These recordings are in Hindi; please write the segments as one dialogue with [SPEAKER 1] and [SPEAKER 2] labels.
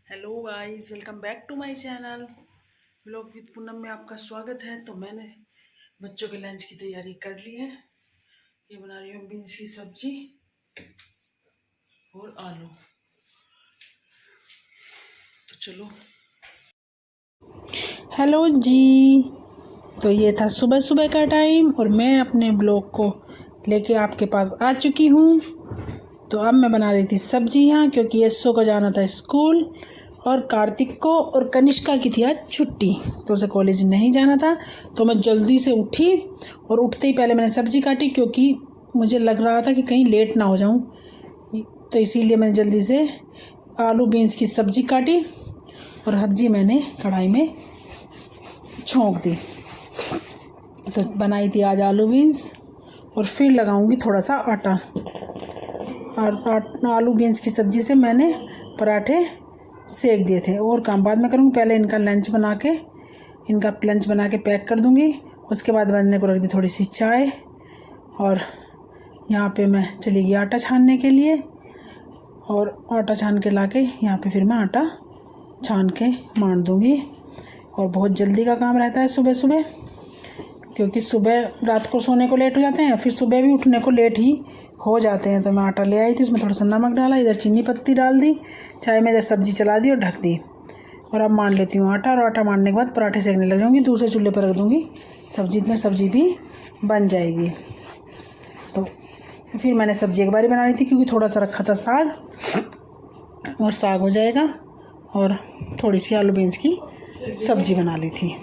[SPEAKER 1] Hello guys, welcome back to my channel vlog with Poonam में आपका स्वागत है। तो मैंने बच्चों के लंच की तैयारी कर ली है। ये बना रही हूँ बीन्स की सब्जी और आलू। तो चलो। हेलो जी। तो ये था सुबह सुबह का टाइम और मैं अपने ब्लॉग को लेके आपके पास आ चुकी हूँ। तो अब मैं बना रही थी सब्जी यहाँ, क्योंकि यस्सो को जाना था स्कूल और कार्तिक को और कनिष्का की थी आज छुट्टी, तो उसे कॉलेज नहीं जाना था। तो मैं जल्दी से उठी और उठते ही पहले मैंने सब्जी काटी, क्योंकि मुझे लग रहा था कि कहीं लेट ना हो जाऊं। तो इसीलिए मैंने जल्दी से आलू बीन्स की सब्जी काटी और सब्जी मैंने कढ़ाई में छोंक दी। तो बनाई थी आज आलू बीन्स और फिर लगाऊंगी थोड़ा सा आटा। और आलू बीन्स की सब्ज़ी से मैंने पराठे सेक दिए थे। और काम बाद में करूँगी, पहले इनका लंच बना के पैक कर दूँगी। उसके बाद बनने को रख दी थोड़ी सी चाय। और यहाँ पे मैं चली गई आटा छानने के लिए, और आटा छान के लाके यहाँ पे फिर मैं आटा छान के मान दूँगी। और बहुत जल्दी का काम रहता है सुबह सुबह, क्योंकि सुबह रात को सोने को लेट हो जाते हैं, फिर सुबह भी उठने को लेट ही हो जाते हैं। तो मैं आटा ले आई थी, उसमें थोड़ा सा नमक डाला, इधर चीनी पत्ती डाल दी, चाय में इधर सब्ज़ी चला दी और ढक दी। और अब मान लेती हूँ आटा, और आटा मारने के बाद पराठे सेकने लग जाऊँगी। दूसरे चूल्हे पर रख दूँगी सब्ज़ी, इतने सब्ज़ी भी बन जाएगी। तो फिर मैंने सब्ज़ी एक बारी बना ली थी, क्योंकि थोड़ा सा रखा था साग, और साग हो जाएगा। और थोड़ी सी आलू बीन्स की सब्ज़ी बना ली थी।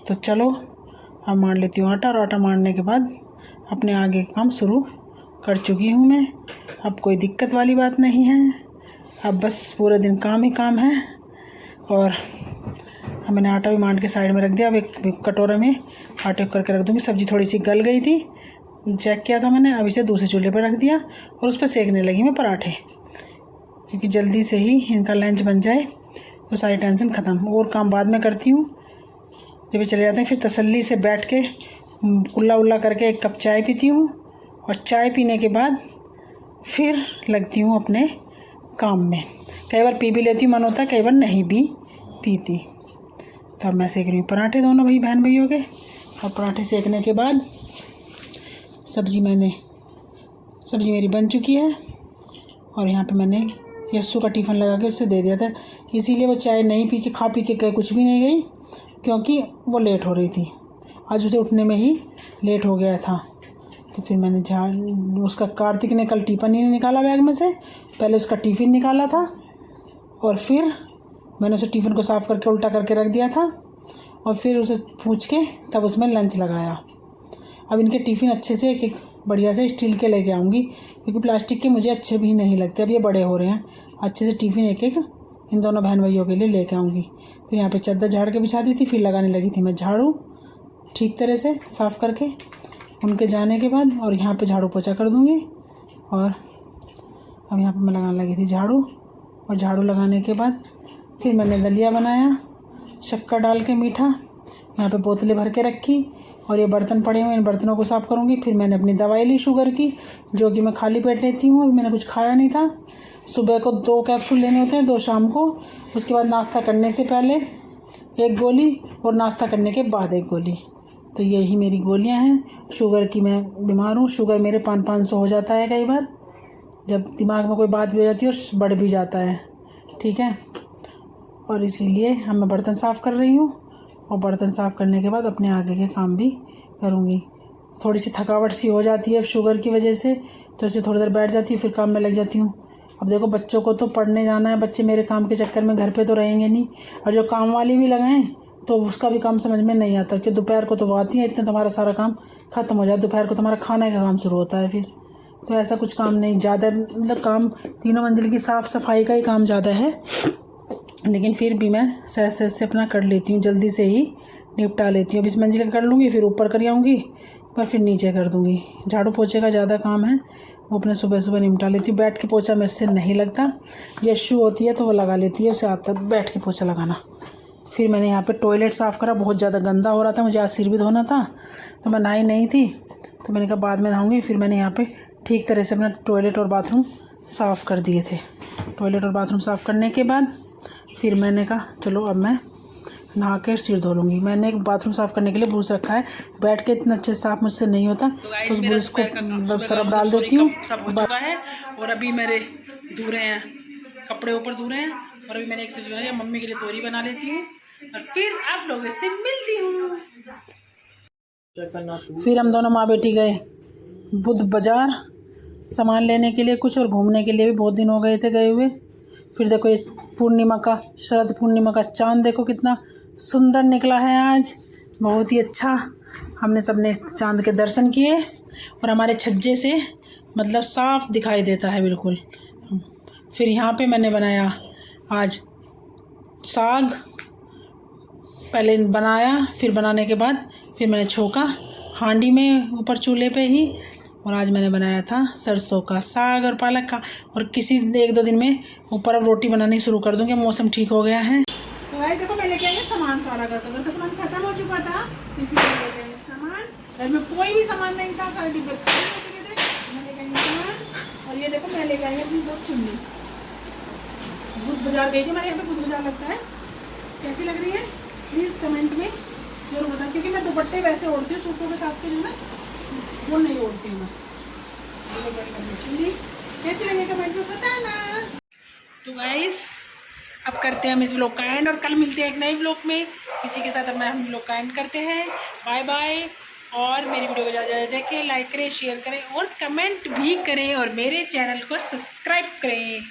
[SPEAKER 1] तो चलो अब मान लेती हूँ आटा, और आटा मारने के बाद अपने आगे काम शुरू कर चुकी हूँ मैं। अब कोई दिक्कत वाली बात नहीं है, अब बस पूरे दिन काम ही काम है। और अब मैंने आटा भी मान के साइड में रख दिया। अब एक कटोरे में आटे करके रख दूँगी। सब्ज़ी थोड़ी सी गल गई थी, चेक किया था मैंने। अब इसे दूसरे चूल्हे पर रख दिया और उस पर सेकने लगी मैं पराठे, क्योंकि जल्दी से ही इनका लंच बन जाए तो सारी टेंशन ख़त्म। और काम बाद में करती हूँ, जब ये चले जाते हैं फिर तसल्ली से बैठ के कुल्ला उल्ला करके एक कप चाय पीती हूँ। और चाय पीने के बाद फिर लगती हूँ अपने काम में। कई बार पी भी लेती हूँ, मन होता है, कई बार नहीं भी पीती। तो अब मैं सेक रही हूँ पराठे, दोनों बहन भैयों के। और पराठे सेकने के बाद सब्ज़ी मेरी बन चुकी है। और यहाँ पे मैंने यस्सु का टिफ़िन लगा के उससे दे दिया था, इसीलिए वो चाय नहीं पी के खा पी के गए, कुछ भी नहीं गई, क्योंकि वो लेट हो रही थी। आज उसे उठने में ही लेट हो गया था। तो फिर मैंने उसका कार्तिक ने कल टिफ़िन ही नहीं निकाला बैग में से, पहले उसका टिफ़िन निकाला था और फिर मैंने उसे टिफ़िन को साफ़ करके उल्टा करके रख दिया था। और फिर उसे पूछ के तब उसमें लंच लगाया। अब इनके टिफ़िन अच्छे से एक बढ़िया से स्टील के लेके आऊँगी, क्योंकि प्लास्टिक के मुझे अच्छे भी नहीं लगते। अब ये बड़े हो रहे हैं, अच्छे से टिफ़िन एक इन दोनों बहन भैयों के लिए लेके आऊँगी। फिर यहाँ पे चादर झाड़ के बिछा दी थी, फिर लगाने लगी थी मैं झाड़ू ठीक तरह से साफ़ करके उनके जाने के बाद। और यहाँ पे झाड़ू पोछा कर दूँगी। और अब यहाँ पे मैं लगाने लगी थी झाड़ू। और झाड़ू लगाने के बाद फिर मैंने दलिया बनाया शक्कर डाल के मीठा। यहाँ पे बोतलें भर के रखी, और ये बर्तन पड़े हुए, इन बर्तनों को साफ़ करूँगी। फिर मैंने अपनी दवाई ली शुगर की, जो कि मैं खाली पेट लेती हूँ। अभी मैंने कुछ खाया नहीं था। सुबह को 2 कैप्सूल लेने होते हैं, 2 शाम को। उसके बाद नाश्ता करने से पहले 1 गोली और नाश्ता करने के बाद 1 गोली। तो यही मेरी गोलियां हैं। शुगर की मैं बीमार हूँ, शुगर मेरे 500 हो जाता है कई बार, जब दिमाग में कोई बात भी हो जाती है और बढ़ भी जाता है, ठीक है। और इसीलिए अब मैं बर्तन साफ़ कर रही हूँ, और बर्तन साफ़ करने के बाद अपने आगे के काम भी करूँगी। थोड़ी सी थकावट सी हो जाती है अब शुगर की वजह से, तो ऐसे थोड़ी देर बैठ जाती हूँ, फिर काम में लग जाती हूँ। अब देखो बच्चों को तो पढ़ने जाना है, बच्चे मेरे काम के चक्कर में घर पे तो रहेंगे नहीं, और जो काम वाली भी लगाएं तो उसका भी काम समझ में नहीं आता, कि दोपहर को तो वो आती है, इतना तुम्हारा सारा काम ख़त्म हो जाए, दोपहर को तुम्हारा खाने का काम शुरू होता है फिर। तो ऐसा कुछ काम नहीं ज़्यादा, मतलब काम 3 मंजिल की साफ़ सफाई का ही काम ज़्यादा है, लेकिन फिर भी मैं सहज से अपना कर लेती हूँ, जल्दी से ही निपटा लेती हूँ। अब इस मंजिल का कर लूँगी, फिर ऊपर कर आऊँगी, पर फिर नीचे कर दूँगी। झाड़ू पोछे का ज़्यादा काम है, वो अपने सुबह सुबह निपटा लेती हूँ। बैठ के पोछा मेरे से नहीं लगता, यशु होती है तो वो लगा लेती है, उसे आता बैठ के पोछा लगाना। फिर मैंने यहाँ पे टॉयलेट साफ़ करा, बहुत ज़्यादा गंदा हो रहा था, मुझे आज सिर भी धोना था, तो मैं नहाई नहीं थी, तो मैंने कहा बाद में नहाऊँगी। फिर मैंने यहाँ पे ठीक तरह से अपना टॉयलेट और बाथरूम साफ़ कर दिए थे। टॉयलेट और बाथरूम साफ़ करने के बाद फिर मैंने कहा चलो अब मैं नहा कर सिर धो लूँगी। मैंने एक बाथरूम साफ़ करने के लिए ब्रश रखा है, बैठ के इतना अच्छे साफ़ मुझसे नहीं होता, तो उस ब्रश को सरफ डाल देती हूँ। सब हो चुका है और अभी मेरे धो रहे हैं कपड़े, ऊपर धो रहे हैं। और अभी मैंने एक सब्जी बनाई, मम्मी के लिए तोरी बना लेती हूँ और फिर आप लोगों से मिलती हूँ। फिर हम दोनों माँ बेटी गए बुध बाज़ार सामान लेने के लिए कुछ, और घूमने के लिए भी बहुत दिन हो गए थे गए हुए। फिर देखो ये पूर्णिमा का, शरद पूर्णिमा का चाँद देखो कितना सुंदर निकला है आज, बहुत ही अच्छा। हमने सबने इस चाँद के दर्शन किए और हमारे छज्जे से मतलब साफ दिखाई देता है बिल्कुल। फिर यहाँ पे मैंने बनाया आज साग, पहले बनाया, फिर बनाने के बाद फिर मैंने छोका हांडी में ऊपर चूल्हे पे ही। और आज मैंने बनाया था सरसों का साग और पालक का। और किसी 1-2 दिन में ऊपर अब रोटी बनानी शुरू कर दूँगी, मौसम ठीक हो गया है। तो भाई देखो मैं लेके आई सामान, सारा घर का सामान खत्म हो चुका था, इसीलिए लेके आई सामान। घर में कोई भी सामान नहीं था, सारे डिब्बे खत्म हो चुके थे, मैं लेके आई सामान। और ये देखो मैं लेके आई अपनी बहुत चुन्नी, बुध बाजार गई थी, हमारे यहाँ पे बुध बाजार लगता है। कैसी लग रही है प्लीज़ कमेंट में जरूर बताओ, क्योंकि मैं दुपट्टे वैसे ओढ़ती हूँ सूटों के साथ के जो ना, वो नहीं ओढ़ती हूँ मैं। कैसी लगी कमेंट में बताना। तो गाइस अब करते हैं हम इस व्लॉग का एंड, और कल मिलते हैं एक नए व्लॉग में। इसी के साथ अब हम व्लॉग का एंड करते हैं। Bye bye. और मेरी वीडियो को ज़्यादा देखें, लाइक करें, शेयर करें और कमेंट भी करें, और मेरे चैनल को सब्सक्राइब करें।